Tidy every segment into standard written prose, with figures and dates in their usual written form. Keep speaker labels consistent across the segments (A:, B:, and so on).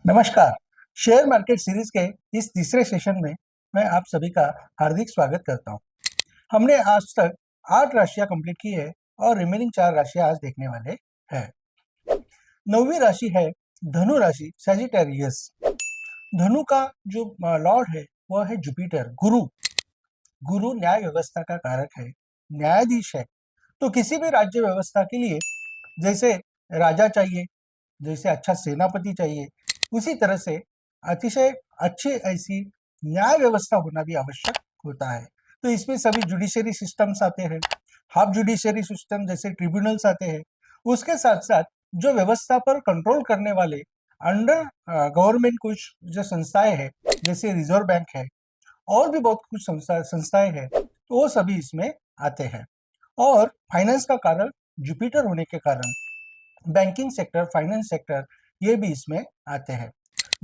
A: नमस्कार। Share market series के इस तीसरे सेशन में मैं आप सभी का हार्दिक स्वागत करता हूं। हमने आज तक 8 राशियां कंप्लीट की है और रिमेनिंग 4 राशियां आज देखने वाले हैं। 9वीं राशि है धनु राशि, सैजिटेरियस। धनु का जो लॉर्ड है वह है जुपिटर, गुरु। गुरु न्याय व्यवस्था का कारक है, न्यायाधीश है। तो किसी भी राज्य व्यवस्था के लिए जैसे राजा चाहिए, जैसे अच्छा सेनापति चाहिए, उसी तरह से अतिशय अच्छी ऐसी न्याय व्यवस्था होना भी आवश्यक होता है। तो इसमें सभी जुडिशरी सिस्टम्स आते हैं, हाफ जुडिशरी सिस्टम जैसे ट्रिब्यूनल्स आते हैं। उसके साथ साथ जो व्यवस्था पर कंट्रोल करने वाले अंडर गवर्नमेंट कुछ जो संस्थाएं हैं, जैसे रिजर्व बैंक है और भी बहुत कुछ संस्थाएं हैं, तो वो सभी इसमें आते हैं। और फाइनेंस का कारण जुपिटर होने के कारण बैंकिंग सेक्टर, फाइनेंस सेक्टर, ये भी इसमें आते हैं।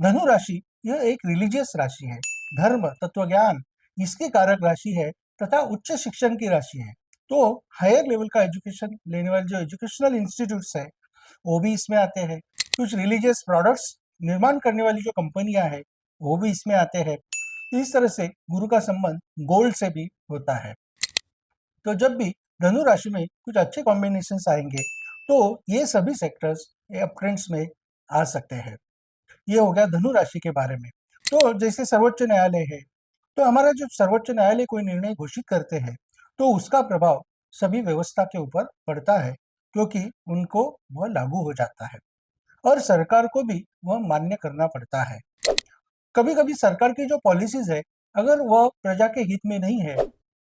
A: धनु राशि यह एक रिलीजियस राशि है, धर्म, तत्वज्ञान इसकी कारक राशि है तथा उच्च शिक्षण की राशि है। तो हायर लेवल का एजुकेशन लेने वाले जो एजुकेशनल इंस्टीट्यूट्स है वो भी इसमें आते हैं। कुछ रिलीजियस प्रोडक्ट्स निर्माण करने वाली जो कंपनियां हैं वो भी इसमें आते हैं। तो इस तरह से गुरु का संबंध गोल्ड से भी होता है। तो जब भी धनु राशि में कुछ अच्छे कॉम्बिनेशन आएंगे तो ये सभी सेक्टर्स अपट्रेंड्स में आ सकते हैं। ये हो गया धनु राशि के बारे में। तो जैसे सर्वोच्च न्यायालय है, तो हमारा जो सर्वोच्च न्यायालय कोई निर्णय घोषित करते हैं तो उसका प्रभाव सभी व्यवस्था के ऊपर पड़ता है, क्योंकि उनको वह लागू हो जाता है और सरकार को भी वह मान्य करना पड़ता है। कभी कभी सरकार की जो पॉलिसीज है, अगर वह प्रजा के हित में नहीं है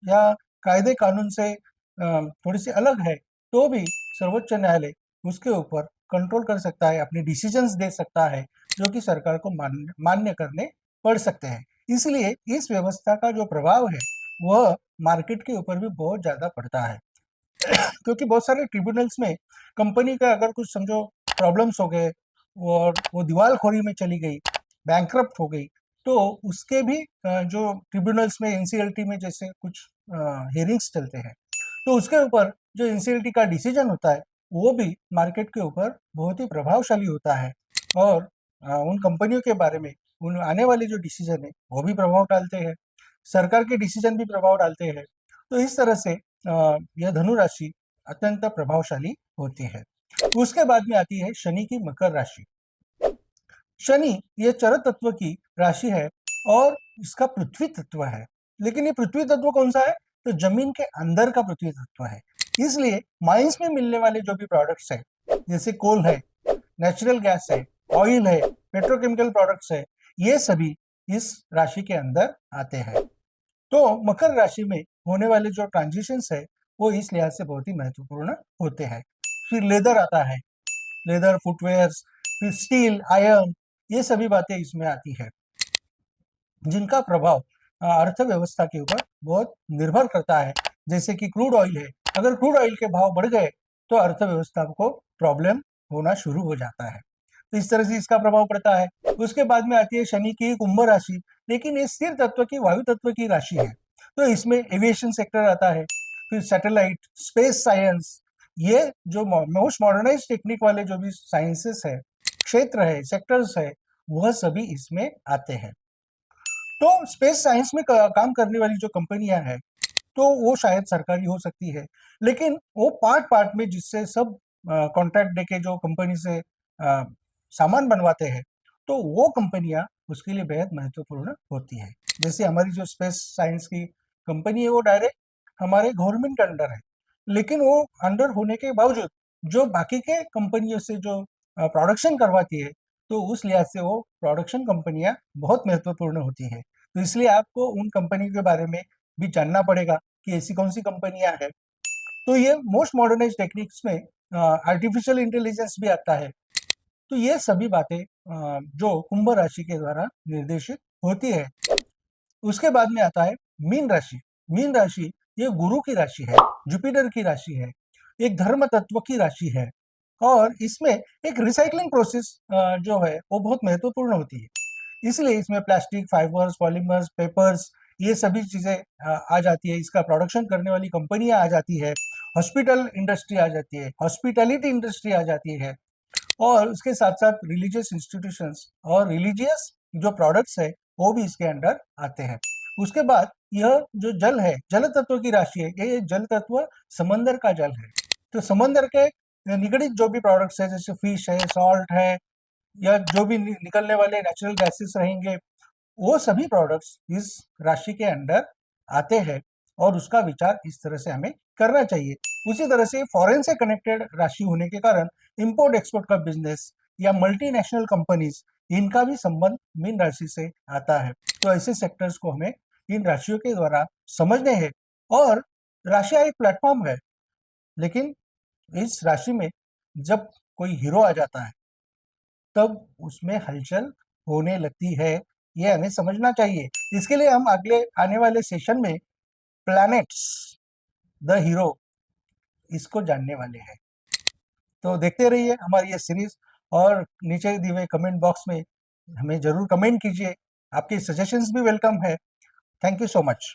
A: या कायदे कानून से थोड़ी सी अलग है, तो भी सर्वोच्च न्यायालय उसके ऊपर कंट्रोल कर सकता है, अपने डिसीजंस दे सकता है, जो कि सरकार को मान्य करने पड़ सकते हैं। इसलिए इस व्यवस्था का जो प्रभाव है वह मार्केट के ऊपर भी बहुत ज्यादा पड़ता है। क्योंकि बहुत सारे ट्रिब्यूनल्स में कंपनी का अगर कुछ समझो प्रॉब्लम्स हो गए और वो दिवालखोरी में चली गई, बैंकरप्ट हो गई, तो उसके भी जो ट्रिब्यूनल्स में एनसीएलटी में जैसे कुछ हियरिंग्स चलते हैं, तो उसके ऊपर जो एनसीएलटी का डिसीजन होता है वो भी मार्केट के ऊपर बहुत ही प्रभावशाली होता है और उन कंपनियों के बारे में उन आने वाले जो डिसीजन है वो भी प्रभाव डालते हैं, सरकार के डिसीजन भी प्रभाव डालते हैं। तो इस तरह से यह धनु राशि अत्यंत प्रभावशाली होती है। उसके बाद में आती है शनि की मकर राशि। शनि ये चर तत्व की राशि है और इसका पृथ्वी तत्व है। लेकिन ये पृथ्वी तत्व कौन सा है? तो जमीन के अंदर का पृथ्वी तत्व है। इसलिए माइंस में मिलने वाले जो भी प्रोडक्ट्स है, जैसे कोल है, नेचुरल गैस है, ऑयल है, पेट्रोकेमिकल प्रोडक्ट्स है, ये सभी इस राशि के अंदर आते हैं। तो मकर राशि में होने वाले जो ट्रांजिशंस है वो इस लिहाज से बहुत ही महत्वपूर्ण होते हैं। फिर लेदर आता है, लेदर फुटवेयर्स, फिर स्टील, आयरन, ये सभी बातें इसमें आती है, जिनका प्रभाव अर्थव्यवस्था के ऊपर बहुत निर्भर करता है। जैसे कि क्रूड ऑयल है, अगर क्रूड ऑयल के भाव बढ़ गए तो अर्थव्यवस्था को प्रॉब्लम होना शुरू हो जाता है। तो इस तरह से इसका प्रभाव पड़ता है। उसके बाद में आती है शनि की कुंभ राशि, लेकिन ये स्थिर तत्व की, वायु तत्व की राशि है, तो इसमें एविएशन सेक्टर आता है, फिर सैटेलाइट, स्पेस साइंस, ये जो मोस्ट मॉडर्नाइज टेक्निक वाले जो भी साइंसेस है, क्षेत्र है, सेक्टर्स है, वह सभी इसमें आते हैं। तो स्पेस साइंस में काम करने वाली जो कंपनियां हैं, तो वो शायद सरकारी हो सकती है, लेकिन वो पार्ट पार्ट में जिससे सब कॉन्ट्रैक्ट देके जो कंपनी से सामान बनवाते हैं, तो वो कंपनियां उसके लिए बेहद महत्वपूर्ण होती है। जैसे हमारी जो स्पेस साइंस की कंपनी है वो डायरेक्ट हमारे गवर्नमेंट के अंडर है, लेकिन वो अंडर होने के बावजूद जो बाकी के कंपनियों से जो प्रोडक्शन करवाती है, तो उस लिहाज से वो प्रोडक्शन कंपनियां बहुत महत्वपूर्ण होती है। तो इसलिए आपको उन कंपनी के बारे में भी जानना पड़ेगा कि ऐसी कौन सी कंपनियां हैं। तो ये मोस्ट मॉडर्नाइज टेक्निक्स में आर्टिफिशियल इंटेलिजेंस भी आता है। तो ये सभी बातें जो कुंभ राशि के द्वारा निर्देशित होती है। उसके बाद में आता है मीन राशि। मीन राशि ये गुरु की राशि है, जुपिटर की राशि है, एक धर्म तत्व की राशि है और इसमें एक रिसाइकलिंग प्रोसेस जो है वो बहुत महत्वपूर्ण होती है। इसलिए इसमें प्लास्टिक, फाइबर्स, पॉलीमर्स, पेपर्स, ये सभी चीजें आ जाती है। इसका प्रोडक्शन करने वाली कंपनियां आ जाती है, हॉस्पिटल इंडस्ट्री आ जाती है, हॉस्पिटैलिटी इंडस्ट्री आ जाती है और उसके साथ साथ रिलीजियस इंस्टीट्यूशंस और रिलीजियस जो प्रोडक्ट्स है वो भी इसके अंडर आते हैं। उसके बाद यह जो जल है, जल तत्व की राशि है, ये जल तत्व समंदर का जल है। तो समंदर के निगडित जो भी प्रोडक्ट्स है, जैसे फिश है, सॉल्ट है, या जो भी निकलने वाले नेचुरल गैसेस रहेंगे, वो सभी प्रोडक्ट्स इस राशि के अंडर आते हैं और उसका विचार इस तरह से हमें करना चाहिए। उसी तरह से फॉरेन से कनेक्टेड राशि होने के कारण इंपोर्ट एक्सपोर्ट का बिजनेस या मल्टीनेशनल कंपनीज, इनका भी संबंध मीन राशि से आता है। तो ऐसे सेक्टर्स को हमें इन राशियों के द्वारा समझने हैं। और राशियां एक प्लेटफॉर्म है, लेकिन इस राशि में जब कोई हीरो आ जाता है तब उसमें हलचल होने लगती है, ये हमें समझना चाहिए। इसके लिए हम अगले आने वाले सेशन में प्लैनेट्स द हीरो, इसको जानने वाले हैं। तो देखते रहिए हमारी ये सीरीज, और नीचे दिए हुए कमेंट बॉक्स में हमें जरूर कमेंट कीजिए। आपके सजेशंस भी वेलकम है। Thank you so much.